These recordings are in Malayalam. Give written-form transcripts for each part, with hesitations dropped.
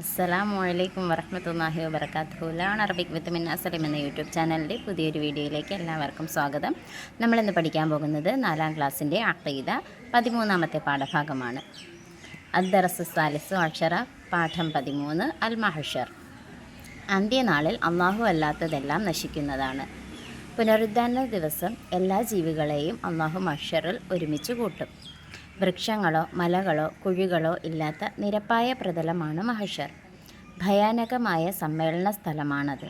അസ്സലാമു വറഹ്മത്തുള്ളാഹി വബറകാതുഹു. ലേൺ അറബിക് വിത്ത് മിന്ന സലിം എന്ന യൂട്യൂബ് ചാനലിൻ്റെ പുതിയൊരു വീഡിയോയിലേക്ക് എല്ലാവർക്കും സ്വാഗതം. നമ്മളിന്ന് പഠിക്കാൻ പോകുന്നത് 4ാം ക്ലാസ്സിൻ്റെ അഖീദ 13ാമത്തെ പാഠഭാഗമാണ്. അദ്ദറസ് സാലിസു അക്ഷറ പാഠം 13 അൽ മഹ്ശർ. അന്ത്യനാളിൽ അള്ളാഹു അല്ലാത്തതെല്ലാം നശിക്കുന്നതാണ്. പുനരുദ്ധാന ദിവസം എല്ലാ ജീവികളെയും അള്ളാഹു മഹ്ശറിൽ ഒരുമിച്ച് കൂട്ടും. വൃക്ഷങ്ങളോ മലകളോ കുഴികളോ ഇല്ലാത്ത നിരപ്പായ പ്രതലമാണ് മഹ്ശർ. ഭയാനകമായ സമ്മേളന സ്ഥലമാണത്.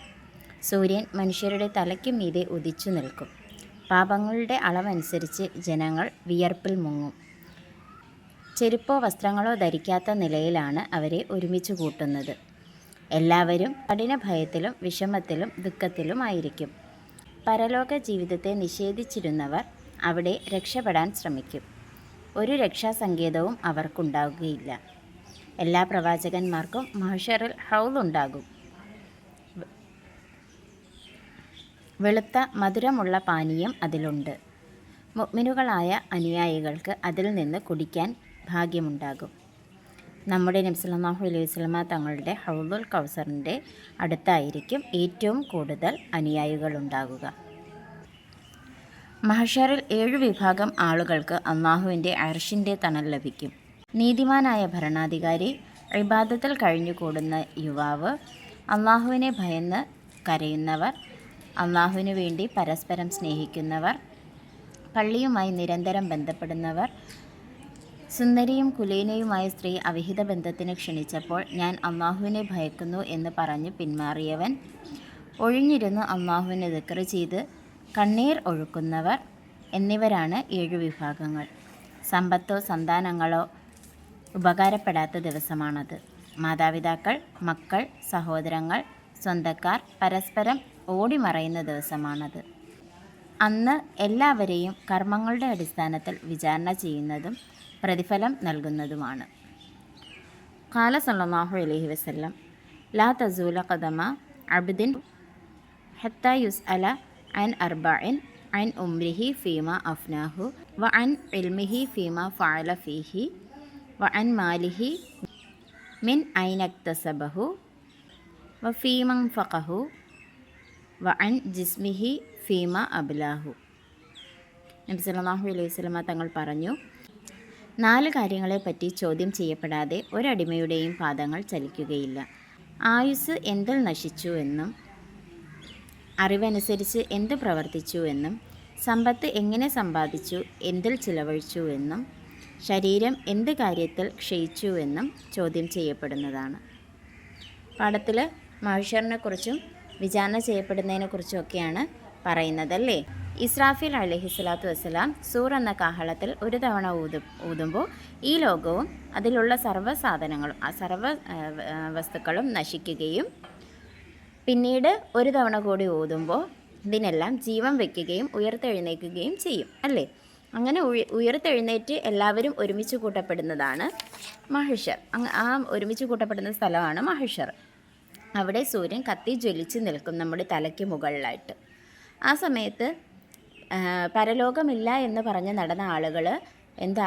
സൂര്യൻ മനുഷ്യരുടെ തലയ്ക്കു മീതെ ഉദിച്ചു നിൽക്കും. പാപങ്ങളുടെ അളവനുസരിച്ച് ജനങ്ങൾ വിയർപ്പിൽ മുങ്ങും. ചെരുപ്പോ വസ്ത്രങ്ങളോ ധരിക്കാത്ത നിലയിലാണ് അവരെ ഒരുമിച്ച് കൂട്ടുന്നത്. എല്ലാവരും കഠിന ഭയത്തിലും വിഷമത്തിലും ദുഃഖത്തിലുമായിരിക്കും. പരലോക ജീവിതത്തെ നിഷേധിച്ചിരുന്നവർ അവിടെ രക്ഷപ്പെടാൻ ശ്രമിക്കും. ഒരു രക്ഷാസങ്കേതവും അവർക്കുണ്ടാകുകയില്ല. എല്ലാ പ്രവാചകന്മാർക്കും മഹ്ശറിൽ ഹൗളുണ്ടാകും. വെളുത്ത മധുരമുള്ള പാനീയം അതിലുണ്ട്. മുഅ്മിനുകളായ അനുയായികൾക്ക് അതിൽ നിന്ന് കുടിക്കാൻ ഭാഗ്യമുണ്ടാകും. നമ്മുടെ നബി സല്ലല്ലാഹു അലൈഹി വസല്ലമ തങ്ങളുടെ ഹൗളുൽ കൗസറിൻ്റെ അടുത്തായിരിക്കും ഏറ്റവും കൂടുതൽ അനുയായികളുണ്ടാകുക. മഹ്ശറിൽ 7 വിഭാഗം ആളുകൾക്ക് അള്ളാഹുവിൻ്റെ അർശിൻ്റെ തണൽ ലഭിക്കും. നീതിമാനായ ഭരണാധികാരി, ഇബാദത്തിൽ കഴിഞ്ഞുകൂടുന്ന യുവാവ്, അള്ളാഹുവിനെ ഭയന്ന് കരയുന്നവർ, അള്ളാഹുവിനു വേണ്ടി പരസ്പരം സ്നേഹിക്കുന്നവർ, പള്ളിയുമായി നിരന്തരം ബന്ധപ്പെടുന്നവർ. സുന്ദരിയും കുലീനയുമായ സ്ത്രീ അവിഹിത ബന്ധത്തിന് ക്ഷണിച്ചപ്പോൾ ഞാൻ അള്ളാഹുവിനെ ഭയക്കുന്നു എന്ന് പറഞ്ഞ് പിന്മാറിയവൻ, ഒഴിഞ്ഞിരുന്ന് അള്ളാഹുവിനെ ദിക്ർ ചെയ്ത് കണ്ണീർ ഒഴുക്കുന്നവർ എന്നിവരാണ് 7 വിഭാഗങ്ങൾ. സമ്പത്തോ സന്താനങ്ങളോ ഉപകാരപ്പെടാത്ത ദിവസമാണത്. മാതാപിതാക്കൾ, മക്കൾ, സഹോദരങ്ങൾ, സ്വന്തക്കാർ പരസ്പരം ഓടിമറയുന്ന ദിവസമാണത്. അന്ന് എല്ലാവരെയും കർമ്മങ്ങളുടെ അടിസ്ഥാനത്തിൽ വിചാരണ ചെയ്യുന്നതും പ്രതിഫലം നൽകുന്നതുമാണ്. ഖാല സല്ലല്ലാഹു അലൈഹി വസല്ലം ലാ തസൂല ഖദമ അബ്ദിൻ ഹത്താ യുസ്അല അൻ അർബഇൻ അൻ ഉംരിഹി ഫീമ അഫ്നാഹു വ അൻ ഇൽമിഹി ഫീമ ഫഅല ഫീഹി വ അൻ മാലിഹി മിൻ ഐന ഇക്തസബഹു വ ഫീമ അൻഫഖഹു വ അൻ ജിസ്മിഹി ഫീമ അബ്ലാഹു. നബി സല്ലല്ലാഹു അലൈഹി വസല്ലമ തങ്ങൾ പറഞ്ഞു, 4 കാര്യങ്ങളെപ്പറ്റി ചോദ്യം ചെയ്യപ്പെടാതെ ഒരടിമയുടെയും പാദങ്ങൾ ചലിക്കുകയില്ല. ആയുസ് എന്തിൽ നശിച്ചു എന്നും അറിവനുസരിച്ച് എന്ത് പ്രവർത്തിച്ചു എന്നും സമ്പത്ത് എങ്ങനെ സമ്പാദിച്ചു, എന്തിൽ ചിലവഴിച്ചു എന്നും ശരീരം എന്ത് കാര്യത്തിൽ ക്ഷയിച്ചു എന്നും ചോദ്യം ചെയ്യപ്പെടുന്നതാണ്. പാഠത്തിൽ മഹ്ശറിനെക്കുറിച്ചും വിചാരണ ചെയ്യപ്പെടുന്നതിനെക്കുറിച്ചുമൊക്കെയാണ് പറയുന്നതല്ലേ. ഇസ്രാഫീൽ അലൈഹിസ്സലാത്തു വസ്സലാം സൂർ എന്ന കാഹളത്തിൽ ഒരു തവണ ഊതുമ്പോൾ ഈ ലോകവും അതിലുള്ള സർവ്വ വസ്തുക്കളും നശിക്കുകയും പിന്നീട് ഒരു തവണ കൂടി ഊതുമ്പോൾ ഇതിനെല്ലാം ജീവൻ വയ്ക്കുകയും ഉയർത്തെഴുന്നേൽക്കുകയും ചെയ്യും അല്ലേ. അങ്ങനെ ഉയർത്തെഴുന്നേറ്റ് എല്ലാവരും ഒരുമിച്ച് കൂട്ടപ്പെടുന്നതാണ് മഹ്ശർ. ആ ഒരുമിച്ച് കൂട്ടപ്പെടുന്ന സ്ഥലമാണ് മഹ്ശർ. അവിടെ സൂര്യൻ കത്തി ജ്വലിച്ച് നിൽക്കും നമ്മുടെ തലയ്ക്ക് മുകളിലായിട്ട്. ആ സമയത്ത് പരലോകമില്ല എന്ന് പറഞ്ഞ് നടന്ന ആളുകൾ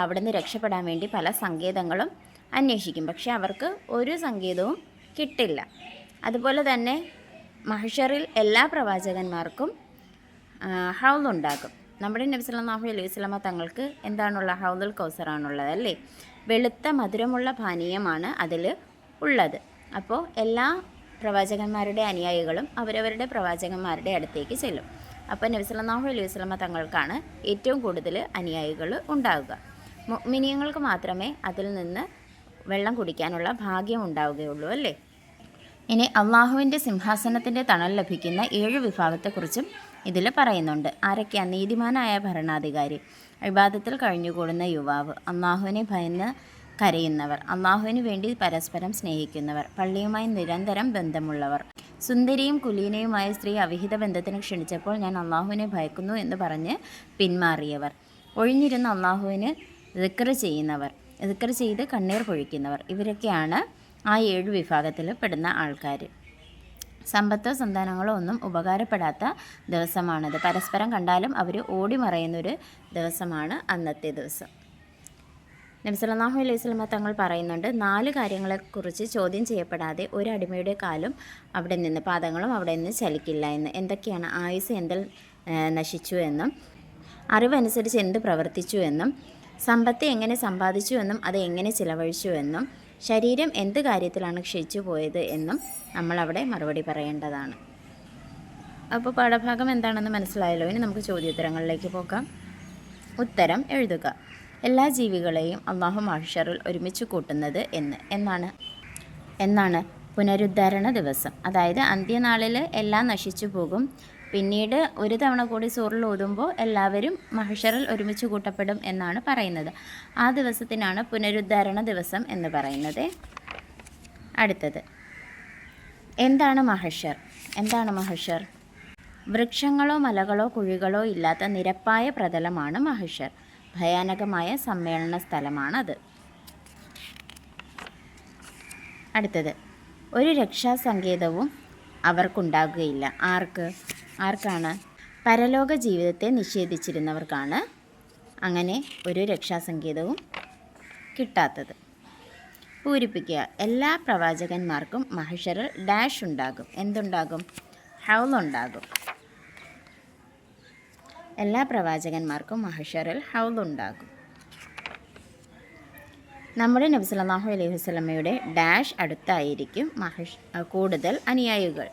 അവിടെ നിന്ന് രക്ഷപ്പെടാൻ വേണ്ടി പല സങ്കേതങ്ങളും അന്വേഷിക്കും. പക്ഷെ അവർക്ക് ഒരു സങ്കേതവും കിട്ടില്ല. അതുപോലെ തന്നെ മഹ്ശറിൽ എല്ലാ പ്രവാചകന്മാർക്കും ഹൗളുണ്ടാകും. നമ്മുടെ നബി സല്ലല്ലാഹു അലൈഹി വസല്ലമ തങ്ങൾക്ക് എന്താണുള്ള ഹൗളുൽ കൗസറാണുള്ളത് അല്ലേ. വെളുത്ത മധുരമുള്ള പാനീയമാണ് അതിൽ ഉള്ളത്. അപ്പോൾ എല്ലാ പ്രവാചകന്മാരുടെ അനുയായികളും അവരവരുടെ പ്രവാചകന്മാരുടെ അടുത്തേക്ക് ചെല്ലും. അപ്പോൾ നബി സല്ലല്ലാഹു അലൈഹി വസല്ലമ തങ്ങൾക്കാണ് ഏറ്റവും കൂടുതൽ അനുയായികൾ ഉണ്ടാവുക. മുഅ്മിനീങ്ങൾക്ക് മാത്രമേ അതിൽ നിന്ന് വെള്ളം കുടിക്കാനുള്ള ഭാഗ്യം ഉണ്ടാവുകയുള്ളൂ അല്ലേ. ഇനി അള്ളാഹുവിൻ്റെ സിംഹാസനത്തിൻ്റെ തണൽ ലഭിക്കുന്ന 7 വിഭാഗത്തെക്കുറിച്ചും ഇതിൽ പറയുന്നുണ്ട്. ആരൊക്കെയാണ്? നീതിമാനായ ഭരണാധികാരി, ഇബാദത്തിൽ കഴിഞ്ഞുകൂടുന്ന യുവാവ്, അള്ളാഹുവിനെ ഭയന്ന് കരയുന്നവർ, അള്ളാഹുവിന് വേണ്ടി പരസ്പരം സ്നേഹിക്കുന്നവർ, പള്ളിയുമായി നിരന്തരം ബന്ധമുള്ളവർ, സുന്ദരിയും കുലീനയുമായ സ്ത്രീ അവിഹിത ബന്ധത്തിന് ക്ഷണിച്ചപ്പോൾ ഞാൻ അള്ളാഹുവിനെ ഭയക്കുന്നു എന്ന് പറഞ്ഞ് പിന്മാറിയവർ, ഒഴിഞ്ഞിരുന്ന അള്ളാഹുവിന് ദിക്ർ ചെയ്യുന്നവർ, ദിക്ർ ചെയ്ത് കണ്ണീർ പൊഴിക്കുന്നവർ. ഇവരൊക്കെയാണ് ആ 7 വിഭാഗത്തിൽ പെടുന്ന ആൾക്കാർ. സമ്പത്തോ സന്താനങ്ങളോ ഒന്നും ഉപകാരപ്പെടാത്ത ദിവസമാണത്. പരസ്പരം കണ്ടാലും അവർ ഓടിമറയുന്നൊരു ദിവസമാണ് അന്നത്തെ ദിവസം. നബി സല്ലല്ലാഹു അലൈഹി വസല്ലമ തങ്ങൾ പറയുന്നുണ്ട്, 4 കാര്യങ്ങളെക്കുറിച്ച് ചോദ്യം ചെയ്യപ്പെടാതെ ഒരു അടിമയുടെ കാലും അവിടെ നിന്ന് പാദങ്ങളും അവിടെ നിന്ന് ചലിക്കില്ല എന്ന്. എന്തൊക്കെയാണ്? ആയുസ് എന്തിൽ നശിച്ചു എന്നും, അറിവനുസരിച്ച് എന്ത് പ്രവർത്തിച്ചു എന്നും, സമ്പത്ത് എങ്ങനെ സമ്പാദിച്ചു എന്നും അത് എങ്ങനെ ചിലവഴിച്ചു എന്നും, ശരീരം എന്ത് കാര്യത്തിലാണ് ക്ഷയിച്ചു പോയത് എന്നും നമ്മളവിടെ മറുപടി പറയേണ്ടതാണ്. അപ്പോൾ പാഠഭാഗം എന്താണെന്ന് മനസ്സിലായല്ലോ. ഇനി നമുക്ക് ചോദ്യോത്തരങ്ങളിലേക്ക് പോകാം. ഉത്തരം എഴുതുക. എല്ലാ ജീവികളെയും അള്ളാഹു മഹ്ശറിൽ ഒരുമിച്ച് കൂട്ടുന്നത് എന്നാണ് പുനരുദ്ധാരണ ദിവസം. അതായത് അന്ത്യനാളിൽ എല്ലാം നശിച്ചു പോകും. പിന്നീട് ഒരു തവണ കൂടി സൂറിൽ ഓതുമ്പോൾ എല്ലാവരും മഹ്ശറിൽ ഒരുമിച്ച് കൂട്ടപ്പെടും എന്നാണ് പറയുന്നത്. ആ ദിവസത്തിനാണ് പുനരുദ്ധാരണ ദിവസം എന്ന് പറയുന്നത്. അടുത്തത്, എന്താണ് മഹ്ശർ? എന്താണ് മഹ്ശർ? വൃക്ഷങ്ങളോ മലകളോ കുഴികളോ ഇല്ലാത്ത നിരപ്പായ പ്രതലമാണ് മഹ്ശർ. ഭയാനകമായ സമ്മേളന സ്ഥലമാണത്. അടുത്തത്, ഒരു രക്ഷാസങ്കേതവും അവർക്കുണ്ടാകുകയില്ല. ആർക്കാണ്? പരലോക ജീവിതത്തെ നിഷേധിച്ചിരുന്നവർക്കാണ് അങ്ങനെ ഒരു രക്ഷാസങ്കേതവും കിട്ടാത്തത്. പൂരിപ്പിക്കുക. എല്ലാ പ്രവാചകന്മാർക്കും മഹ്ശറിൽ ഡാഷ് ഉണ്ടാകും. എന്തുണ്ടാകും? ഹൗൾ ഉണ്ടാകും. എല്ലാ പ്രവാചകന്മാർക്കും മഹ്ശറിൽ ഹൗൾ ഉണ്ടാകും. നമ്മുടെ നബി സല്ലല്ലാഹു അലൈഹി വസല്ലമയുടെ ഡാഷ് അടുത്തായിരിക്കും കൂടുതൽ അനുയായികൾ.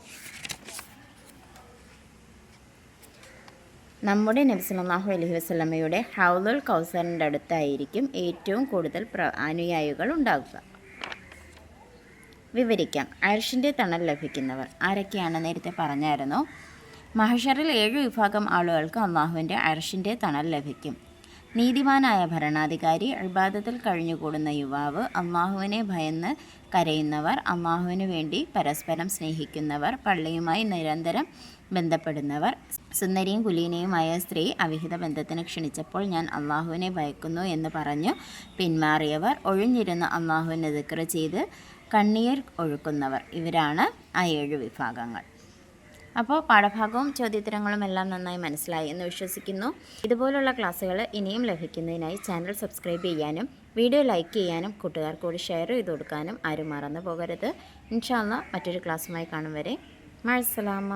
നമ്മുടെ നബി സല്ലല്ലാഹു അലൈഹി വസല്ലമയുടെ ഹൗളുൽ കൗസറിൻ്റെ അടുത്തായിരിക്കും ഏറ്റവും കൂടുതൽ അനുയായികൾ ഉണ്ടാകുക. വിവരിക്കാം. അർശിൻ്റെ തണൽ ലഭിക്കുന്നവർ ആരൊക്കെയാണ്? നേരത്തെ പറഞ്ഞായിരുന്നു. മഹ്ശറിൽ 7 വിഭാഗം ആളുകൾക്ക് അള്ളാഹുവിൻ്റെ അർശിൻ്റെ തണൽ ലഭിക്കും. നീതിമാനായ ഭരണാധികാരി, ഇബാദത്തിൽ കഴിഞ്ഞുകൂടുന്ന യുവാവ്, അള്ളാഹുവിനെ ഭയന്ന് കരയുന്നവർ, അള്ളാഹുവിനു വേണ്ടി പരസ്പരം സ്നേഹിക്കുന്നവർ, പള്ളിയുമായി നിരന്തരം ബന്ധപ്പെടുന്നവർ, സുന്ദരിയും കുലീനയുമായ സ്ത്രീ അവിഹിത ബന്ധത്തിന് ക്ഷണിച്ചപ്പോൾ ഞാൻ അള്ളാഹുവിനെ ഭയക്കുന്നു എന്ന് പറഞ്ഞു പിന്മാറിയവർ, ഒഴിഞ്ഞിരുന്ന് അള്ളാഹുവിനെ ദിക്ർ ചെയ്ത് കണ്ണീർ ഒഴുക്കുന്നവർ. ഇവരാണ് ആ 7 വിഭാഗങ്ങൾ. അപ്പോൾ പാഠഭാഗവും ചോദ്യോത്തരങ്ങളും എല്ലാം നന്നായി മനസ്സിലായി എന്ന് വിശ്വസിക്കുന്നു. ഇതുപോലുള്ള ക്ലാസ്സുകൾ ഇനിയും ലഭിക്കുന്നതിനായി ചാനൽ സബ്സ്ക്രൈബ് ചെയ്യാനും വീഡിയോ ലൈക്ക് ചെയ്യാനും കൂട്ടുകാർക്ക് കൂടി ഷെയർ ചെയ്ത് കൊടുക്കാനും ആരും മറന്നു പോകരുത്. ഇൻഷാ അല്ലാഹ് മറ്റൊരു ക്ലാസ്സുമായി കാണും വരെ മഅസ്സലാമ.